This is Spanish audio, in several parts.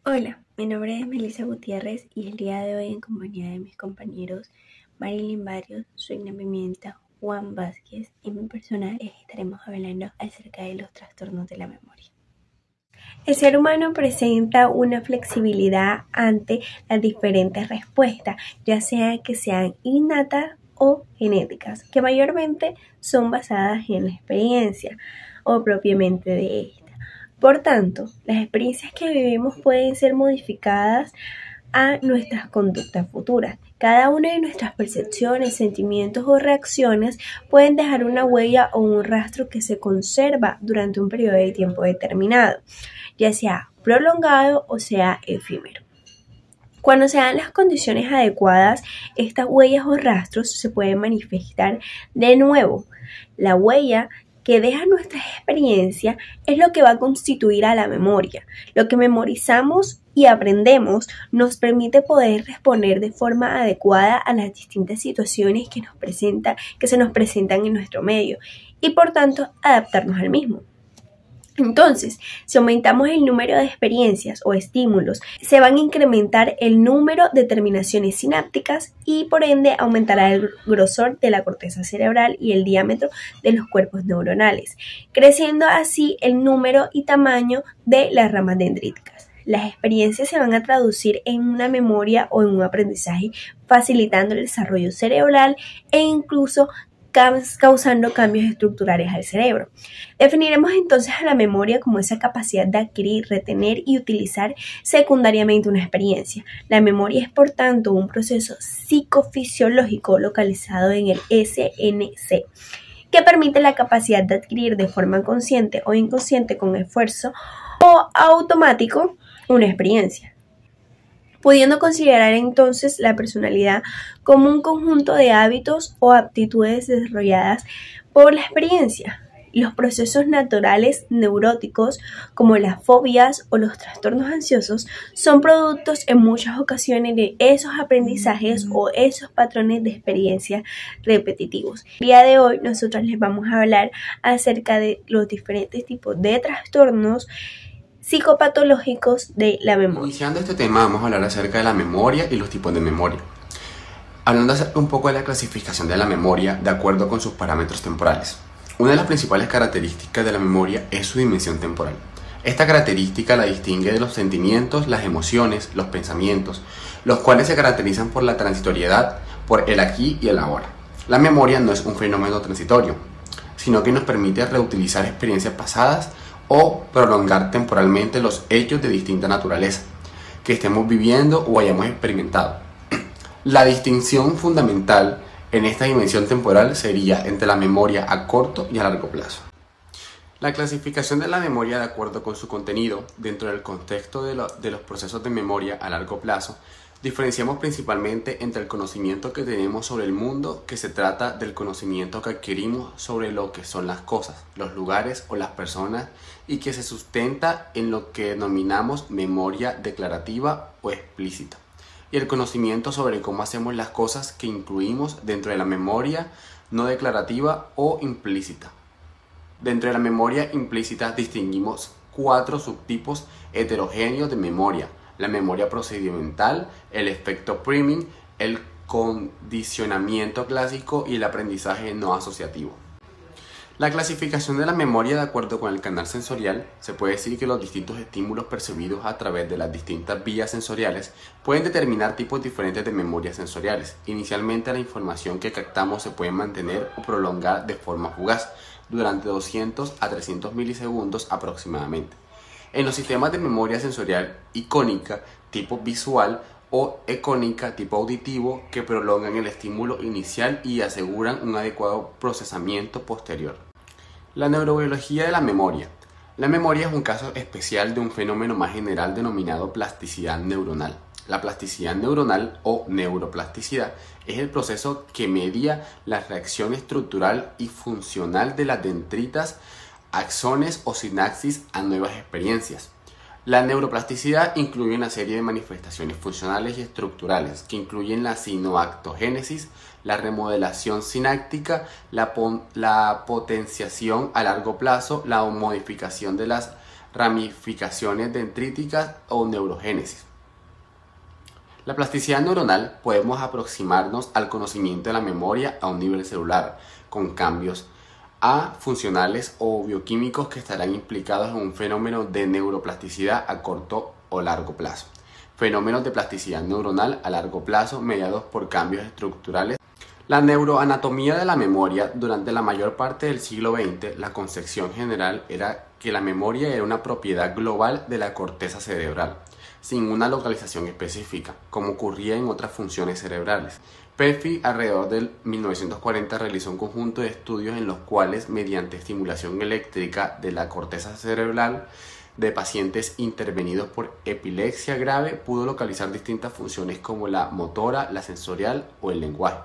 Hola, mi nombre es Melissa Gutiérrez y el día de hoy en compañía de mis compañeros Marilyn Barrios, Suigna Pimienta, Juan Vázquez y mi persona les estaremos hablando acerca de los trastornos de la memoria. El ser humano presenta una flexibilidad ante las diferentes respuestas, ya sea que sean innatas o genéticas, que mayormente son basadas en la experiencia o propiamente de esta. Por tanto, las experiencias que vivimos pueden ser modificadas a nuestras conductas futuras. Cada una de nuestras percepciones, sentimientos o reacciones pueden dejar una huella o un rastro que se conserva durante un periodo de tiempo determinado, ya sea prolongado o sea efímero. Cuando se dan las condiciones adecuadas, estas huellas o rastros se pueden manifestar de nuevo. La huella que deja nuestra experiencia es lo que va a constituir a la memoria. Lo que memorizamos y aprendemos nos permite poder responder de forma adecuada a las distintas situaciones que se nos presentan en nuestro medio y por tanto adaptarnos al mismo. Entonces, si aumentamos el número de experiencias o estímulos, se van a incrementar el número de terminaciones sinápticas y por ende aumentará el grosor de la corteza cerebral y el diámetro de los cuerpos neuronales, creciendo así el número y tamaño de las ramas dendríticas. Las experiencias se van a traducir en una memoria o en un aprendizaje, facilitando el desarrollo cerebral e incluso causando cambios estructurales al cerebro. Definiremos entonces a la memoria como esa capacidad de adquirir, retener y utilizar secundariamente una experiencia. La memoria es, por tanto, un proceso psicofisiológico localizado en el SNC, que permite la capacidad de adquirir de forma consciente o inconsciente con esfuerzo o automático una experiencia, pudiendo considerar entonces la personalidad como un conjunto de hábitos o aptitudes desarrolladas por la experiencia. Los procesos naturales neuróticos, como las fobias o los trastornos ansiosos, son productos en muchas ocasiones de esos aprendizajes o esos patrones de experiencia repetitivos. El día de hoy nosotros les vamos a hablar acerca de los diferentes tipos de trastornos psicopatológicos de la memoria. Iniciando este tema vamos a hablar acerca de la memoria y los tipos de memoria. Hablando acerca un poco de la clasificación de la memoria de acuerdo con sus parámetros temporales. Una de las principales características de la memoria es su dimensión temporal. Esta característica la distingue de los sentimientos, las emociones, los pensamientos, los cuales se caracterizan por la transitoriedad, por el aquí y el ahora. La memoria no es un fenómeno transitorio, sino que nos permite reutilizar experiencias pasadas o prolongar temporalmente los hechos de distinta naturaleza que estemos viviendo o hayamos experimentado. La distinción fundamental en esta dimensión temporal sería entre la memoria a corto y a largo plazo. La clasificación de la memoria de acuerdo con su contenido dentro del contexto de los procesos de memoria a largo plazo. Diferenciamos principalmente entre el conocimiento que tenemos sobre el mundo, que se trata del conocimiento que adquirimos sobre lo que son las cosas, los lugares o las personas, y que se sustenta en lo que denominamos memoria declarativa o explícita, y el conocimiento sobre cómo hacemos las cosas que incluimos dentro de la memoria no declarativa o implícita. Dentro de la memoria implícita distinguimos 4 subtipos heterogéneos de memoria: la memoria procedimental, el efecto priming, el condicionamiento clásico y el aprendizaje no asociativo. La clasificación de la memoria de acuerdo con el canal sensorial, se puede decir que los distintos estímulos percibidos a través de las distintas vías sensoriales pueden determinar tipos diferentes de memorias sensoriales. Inicialmente, la información que captamos se puede mantener o prolongar de forma fugaz durante 200 a 300 milisegundos aproximadamente. En los sistemas de memoria sensorial icónica tipo visual o ecónica tipo auditivo, que prolongan el estímulo inicial y aseguran un adecuado procesamiento posterior. La neurobiología de la memoria. La memoria es un caso especial de un fenómeno más general denominado plasticidad neuronal. La plasticidad neuronal o neuroplasticidad es el proceso que media la reacción estructural y funcional de las dendritas, axones o sinapsis a nuevas experiencias. La neuroplasticidad incluye una serie de manifestaciones funcionales y estructurales que incluyen la sinoactogénesis, la remodelación sináptica, la potenciación a largo plazo, la modificación de las ramificaciones dendríticas o neurogénesis. La plasticidad neuronal podemos aproximarnos al conocimiento de la memoria a un nivel celular, con cambios funcionales o bioquímicos que estarán implicados en un fenómeno de neuroplasticidad a corto o largo plazo. Fenómenos de plasticidad neuronal a largo plazo mediados por cambios estructurales. La neuroanatomía de la memoria. Durante la mayor parte del siglo XX, la concepción general era que la memoria era una propiedad global de la corteza cerebral, sin una localización específica, como ocurría en otras funciones cerebrales. Pesci, alrededor del 1940, realizó un conjunto de estudios en los cuales, mediante estimulación eléctrica de la corteza cerebral de pacientes intervenidos por epilepsia grave, pudo localizar distintas funciones como la motora, la sensorial o el lenguaje.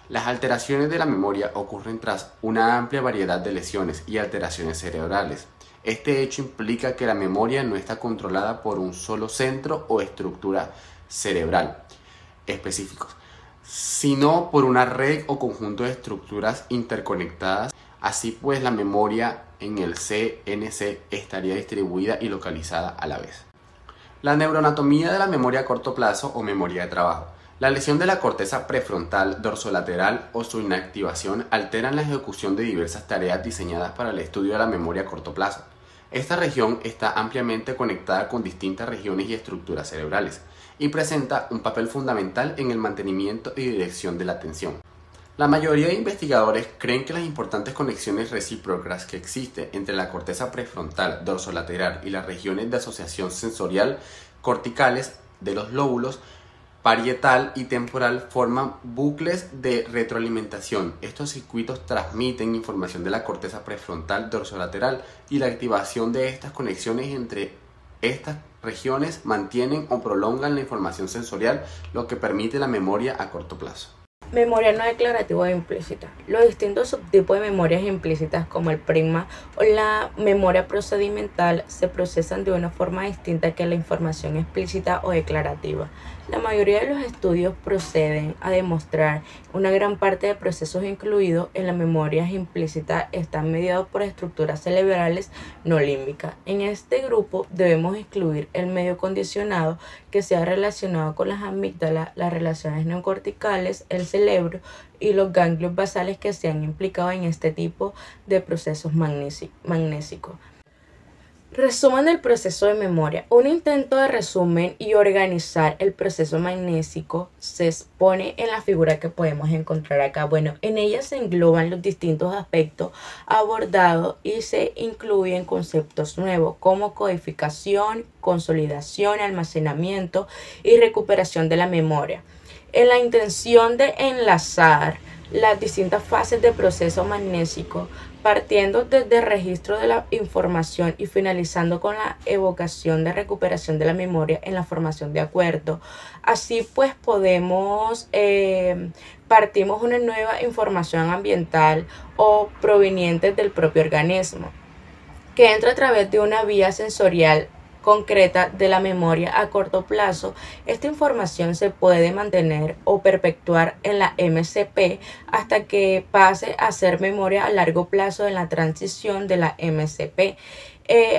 Las alteraciones de la memoria ocurren tras una amplia variedad de lesiones y alteraciones cerebrales. Este hecho implica que la memoria no está controlada por un solo centro o estructura cerebral específicos, sino por una red o conjunto de estructuras interconectadas. Así pues, la memoria en el CNC estaría distribuida y localizada a la vez. La neuroanatomía de la memoria a corto plazo o memoria de trabajo. La lesión de la corteza prefrontal dorsolateral o su inactivación alteran la ejecución de diversas tareas diseñadas para el estudio de la memoria a corto plazo. Esta región está ampliamente conectada con distintas regiones y estructuras cerebrales y presenta un papel fundamental en el mantenimiento y dirección de la atención. La mayoría de investigadores creen que las importantes conexiones recíprocas que existen entre la corteza prefrontal dorsolateral y las regiones de asociación sensorial corticales de los lóbulos parietal y temporal forman bucles de retroalimentación. Estos circuitos transmiten información de la corteza prefrontal dorsolateral y la activación de estas conexiones entre estas regiones mantienen o prolongan la información sensorial, lo que permite la memoria a corto plazo. Memoria no declarativa o implícita. Los distintos subtipos de memorias implícitas como el prisma o la memoria procedimental se procesan de una forma distinta que la información explícita o declarativa. La mayoría de los estudios proceden a demostrar una gran parte de procesos incluidos en las memorias implícitas están mediados por estructuras cerebrales no límbicas. En este grupo debemos excluir el medio condicionado que sea relacionado con las amígdalas, las relaciones neocorticales, el cerebro y los ganglios basales que se han implicado en este tipo de procesos magnésicos. Resumen del proceso de memoria. Un intento de resumen y organizar el proceso magnésico se expone en la figura que podemos encontrar acá. Bueno, en ella se engloban los distintos aspectos abordados y se incluyen conceptos nuevos como codificación, consolidación, almacenamiento y recuperación de la memoria. En la intención de enlazar las distintas fases del proceso magnésico, partiendo desde el registro de la información y finalizando con la evocación de recuperación de la memoria en la formación de acuerdo. Así pues partimos una nueva información ambiental o proveniente del propio organismo, que entra a través de una vía sensorial concreta de la memoria a corto plazo. Esta información se puede mantener o perpetuar en la MCP hasta que pase a ser memoria a largo plazo en la transición de la MCP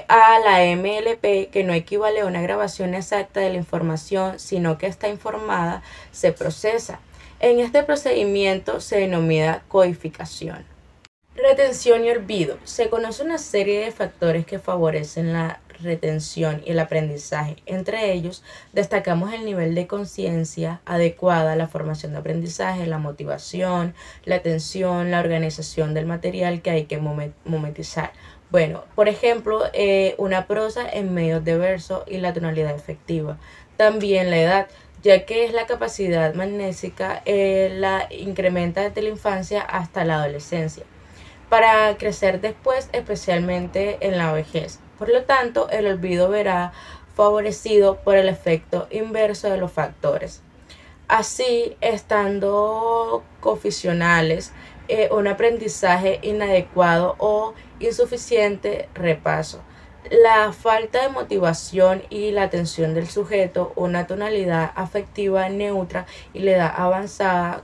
a la MLP, que no equivale a una grabación exacta de la información, sino que esta informada se procesa. En este procedimiento se denomina codificación. Retención y olvido. Se conoce una serie de factores que favorecen la retención y el aprendizaje. Entre ellos, destacamos el nivel de conciencia adecuada, la formación de aprendizaje, la motivación, la atención, la organización del material que hay que mometizar. Bueno, por ejemplo, una prosa en medio de verso y la tonalidad efectiva. También la edad, ya que es la capacidad magnésica, la incrementa desde la infancia hasta la adolescencia, para crecer después, especialmente en la vejez. Por lo tanto, el olvido verá favorecido por el efecto inverso de los factores. Así, estando coficionales, un aprendizaje inadecuado o insuficiente repaso, la falta de motivación y la atención del sujeto, una tonalidad afectiva neutra y la edad avanzada,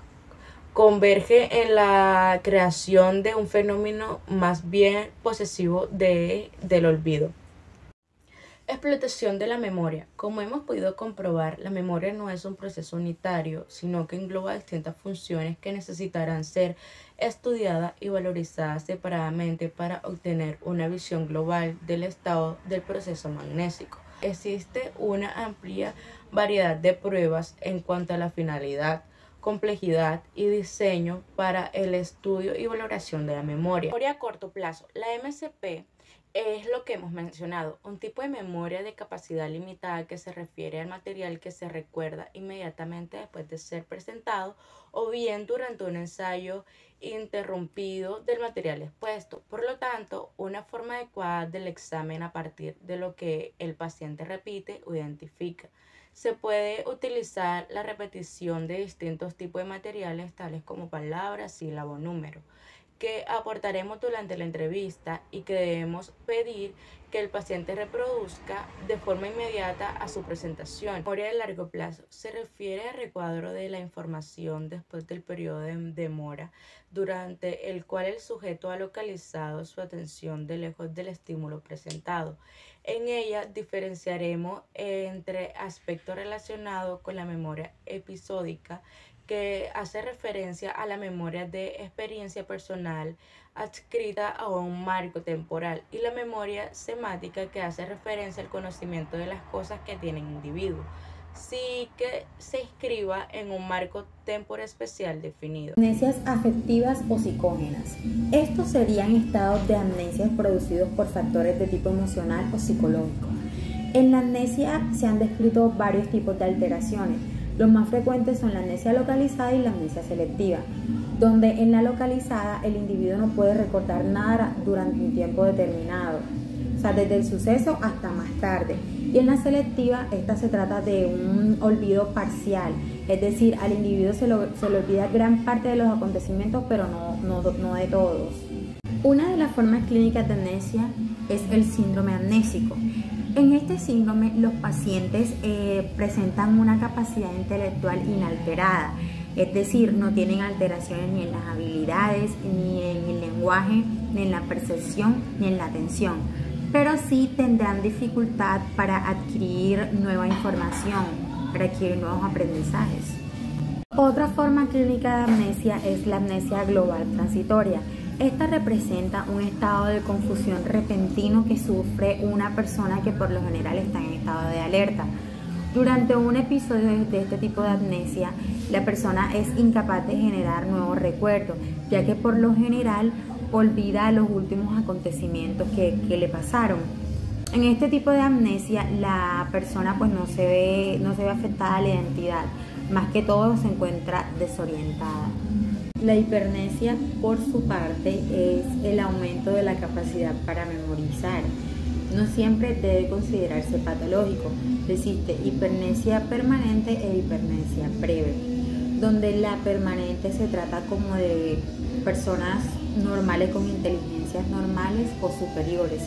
converge en la creación de un fenómeno más bien posesivo del olvido. Explotación de la memoria. Como hemos podido comprobar, la memoria no es un proceso unitario, sino que engloba distintas funciones que necesitarán ser estudiadas y valorizadas separadamente para obtener una visión global del estado del proceso magnésico. Existe una amplia variedad de pruebas en cuanto a la finalidad, complejidad y diseño para el estudio y valoración de la memoria. Memoria a corto plazo. La MCP es lo que hemos mencionado, un tipo de memoria de capacidad limitada que se refiere al material que se recuerda inmediatamente después de ser presentado o bien durante un ensayo interrumpido del material expuesto. Por lo tanto, una forma adecuada del examen a partir de lo que el paciente repite o identifica. Se puede utilizar la repetición de distintos tipos de materiales tales como palabras, sílabo, número, que aportaremos durante la entrevista y que debemos pedir que el paciente reproduzca de forma inmediata a su presentación. Memoria de largo plazo se refiere al recuadro de la información después del periodo de demora durante el cual el sujeto ha localizado su atención de lejos del estímulo presentado. En ella diferenciaremos entre aspectos relacionados con la memoria episódica, que hace referencia a la memoria de experiencia personal adscrita a un marco temporal, y la memoria semática, que hace referencia al conocimiento de las cosas que tiene el individuo, sí que se inscriba en un marco temporal especial definido. Amnesias afectivas o psicógenas. Estos serían estados de amnesia producidos por factores de tipo emocional o psicológico. En la amnesia se han descrito varios tipos de alteraciones. Los más frecuentes son la amnesia localizada y la amnesia selectiva, donde en la localizada el individuo no puede recordar nada durante un tiempo determinado, o sea, desde el suceso hasta más tarde. Y en la selectiva, esta se trata de un olvido parcial, es decir, al individuo se le olvida gran parte de los acontecimientos, pero no de todos. Una de las formas clínicas de amnesia es el síndrome amnésico. En este síndrome, los pacientes presentan una capacidad intelectual inalterada, es decir, no tienen alteraciones ni en las habilidades, ni en el lenguaje, ni en la percepción, ni en la atención, pero sí tendrán dificultad para adquirir nueva información, para adquirir nuevos aprendizajes. Otra forma clínica de amnesia es la amnesia global transitoria. Esta representa un estado de confusión repentino que sufre una persona que por lo general está en estado de alerta. Durante un episodio de este tipo de amnesia, la persona es incapaz de generar nuevos recuerdos, ya que por lo general olvida los últimos acontecimientos que le pasaron. En este tipo de amnesia, la persona pues no se ve afectada a la identidad, más que todo se encuentra desorientada. La hipermnesia, por su parte, es el aumento de la capacidad para memorizar. No siempre debe considerarse patológico. Existe hipermnesia permanente e hipermnesia breve, donde la permanente se trata como de personas normales con inteligencias normales o superiores,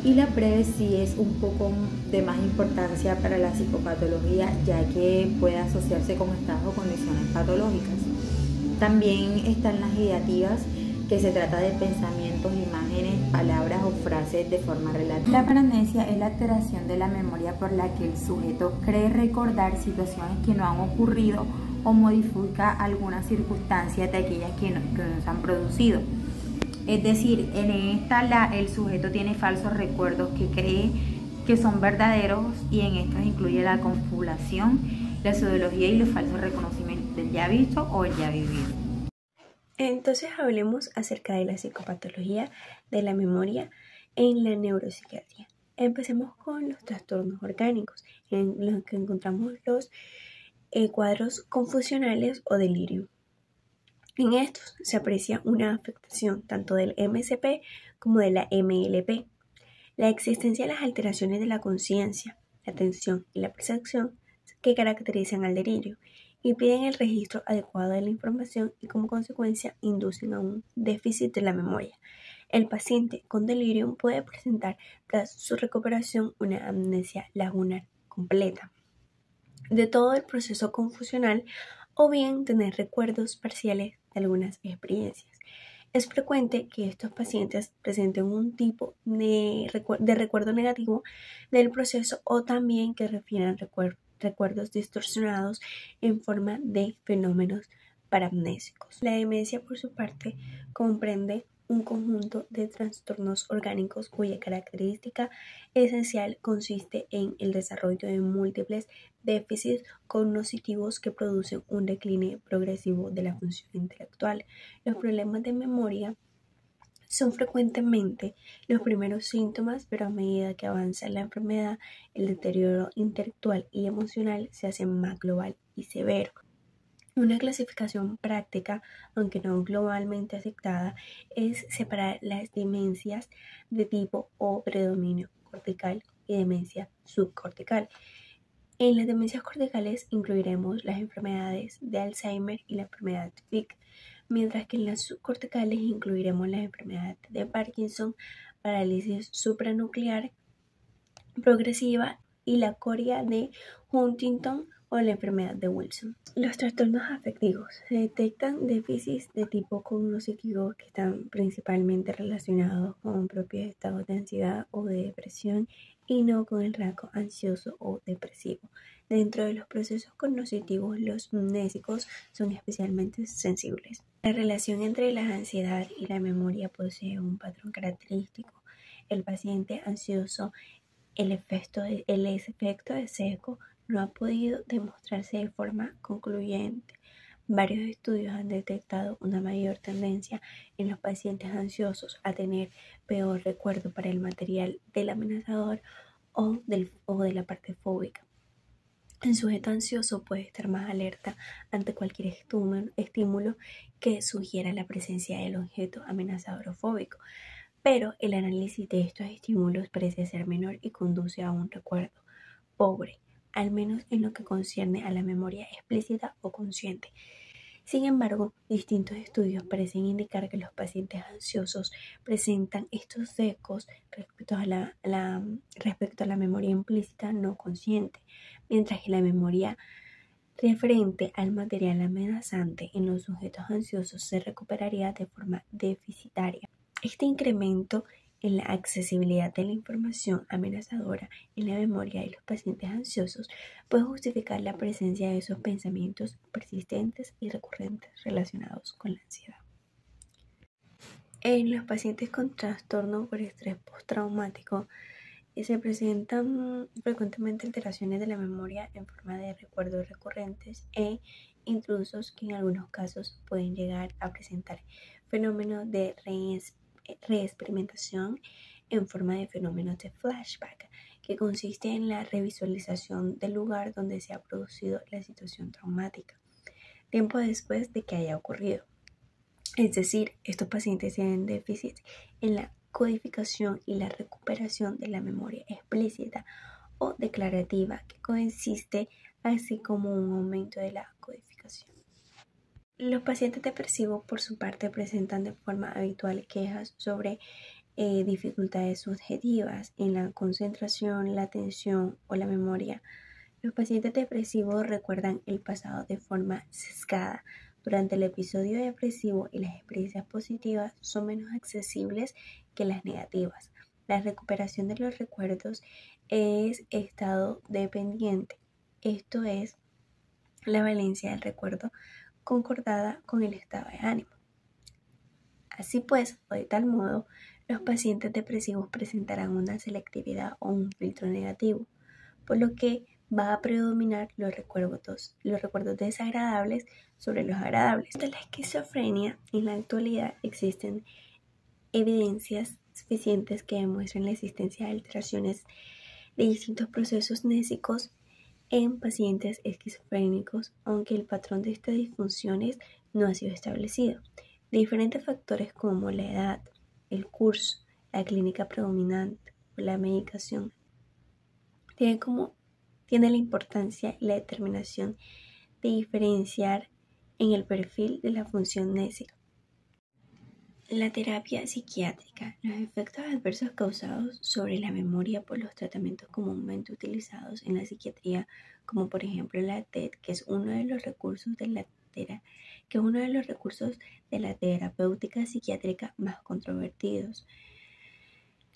y la breve sí es un poco de más importancia para la psicopatología, ya que puede asociarse con estados o condiciones patológicas. También están las ideativas, que se trata de pensamientos, imágenes, palabras o frases de forma relativa. La paramnesia es la alteración de la memoria por la que el sujeto cree recordar situaciones que no han ocurrido o modifica algunas circunstancias de aquellas que no se han producido. Es decir, en esta el sujeto tiene falsos recuerdos que cree que son verdaderos, y en estos incluye la confabulación, la pseudología y los falsos reconocimientos del ya visto o el ya vivido. Entonces hablemos acerca de la psicopatología de la memoria en la neuropsiquiatría. Empecemos con los trastornos orgánicos, en los que encontramos los cuadros confusionales o delirio. En estos se aprecia una afectación tanto del MCP como de la MLP. La existencia de las alteraciones de la conciencia, la atención y la percepción que caracterizan al delirio impiden el registro adecuado de la información y como consecuencia inducen a un déficit de la memoria. El paciente con delirium puede presentar tras su recuperación una amnesia lagunar completa de todo el proceso confusional, o bien tener recuerdos parciales de algunas experiencias. Es frecuente que estos pacientes presenten un tipo de recuerdo negativo del proceso o también que refieran recuerdos distorsionados en forma de fenómenos paramnésicos. La demencia, por su parte, comprende un conjunto de trastornos orgánicos cuya característica esencial consiste en el desarrollo de múltiples déficits cognitivos que producen un decline progresivo de la función intelectual. Los problemas de memoria son frecuentemente los primeros síntomas, pero a medida que avanza la enfermedad, el deterioro intelectual y emocional se hace más global y severo. Una clasificación práctica, aunque no globalmente aceptada, es separar las demencias de tipo o predominio cortical y demencia subcortical. En las demencias corticales incluiremos las enfermedades de Alzheimer y la enfermedad de Pick, mientras que en las subcorticales incluiremos las enfermedades de Parkinson, parálisis supranuclear progresiva y la coria de Huntington o la enfermedad de Wilson. Los trastornos afectivos. Se detectan déficits de tipo cognitivo que están principalmente relacionados con propios estados de ansiedad o de depresión y no con el rasgo ansioso o depresivo. Dentro de los procesos cognitivos, los amnésicos son especialmente sensibles. La relación entre la ansiedad y la memoria posee un patrón característico. El paciente ansioso, el efecto de sesgo no ha podido demostrarse de forma concluyente. Varios estudios han detectado una mayor tendencia en los pacientes ansiosos a tener peor recuerdo para el material del amenazador o de la parte fóbica. El sujeto ansioso puede estar más alerta ante cualquier estímulo que sugiera la presencia del objeto amenazador o fóbico, pero el análisis de estos estímulos parece ser menor y conduce a un recuerdo pobre, al menos en lo que concierne a la memoria explícita o consciente. Sin embargo, distintos estudios parecen indicar que los pacientes ansiosos presentan estos sesgos respecto a la memoria implícita no consciente, mientras que la memoria referente al material amenazante en los sujetos ansiosos se recuperaría de forma deficitaria. Este incremento en la accesibilidad de la información amenazadora en la memoria de los pacientes ansiosos puede justificar la presencia de esos pensamientos persistentes y recurrentes relacionados con la ansiedad. En los pacientes con trastorno por estrés postraumático se presentan frecuentemente alteraciones de la memoria en forma de recuerdos recurrentes e intrusos que en algunos casos pueden llegar a presentar fenómenos de reexperimentación en forma de fenómenos de flashback, que consiste en la revisualización del lugar donde se ha producido la situación traumática, tiempo después de que haya ocurrido. Es decir, estos pacientes tienen déficits en la codificación y la recuperación de la memoria explícita o declarativa, que consiste así como un aumento de la codificación. Los pacientes depresivos, por su parte, presentan de forma habitual quejas sobre dificultades subjetivas en la concentración, la atención o la memoria. Los pacientes depresivos recuerdan el pasado de forma sesgada. Durante el episodio depresivo y las experiencias positivas son menos accesibles que las negativas. La recuperación de los recuerdos es estado dependiente, esto es, la valencia del recuerdo concordada con el estado de ánimo. Así pues, o de tal modo, los pacientes depresivos presentarán una selectividad o un filtro negativo, por lo que va a predominar los recuerdos desagradables sobre los agradables. De la esquizofrenia, en la actualidad existen evidencias suficientes que demuestran la existencia de alteraciones de distintos procesos mnésicos en pacientes esquizofrénicos, aunque el patrón de estas disfunciones no ha sido establecido. Diferentes factores como la edad, el curso, la clínica predominante o la medicación tiene la importancia y la determinación de diferenciar en el perfil de la función mnésica. La terapia psiquiátrica. Los efectos adversos causados sobre la memoria por los tratamientos comúnmente utilizados en la psiquiatría, como por ejemplo la TED, que es uno de los recursos de la cartera, que es uno de los recursos de la terapéutica psiquiátrica más controvertidos,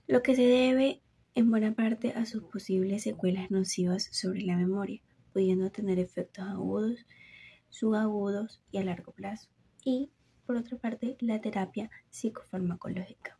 lo que se debe en buena parte a sus posibles secuelas nocivas sobre la memoria, pudiendo tener efectos agudos, subagudos y a largo plazo. Y, por otra parte, la terapia psicofarmacológica.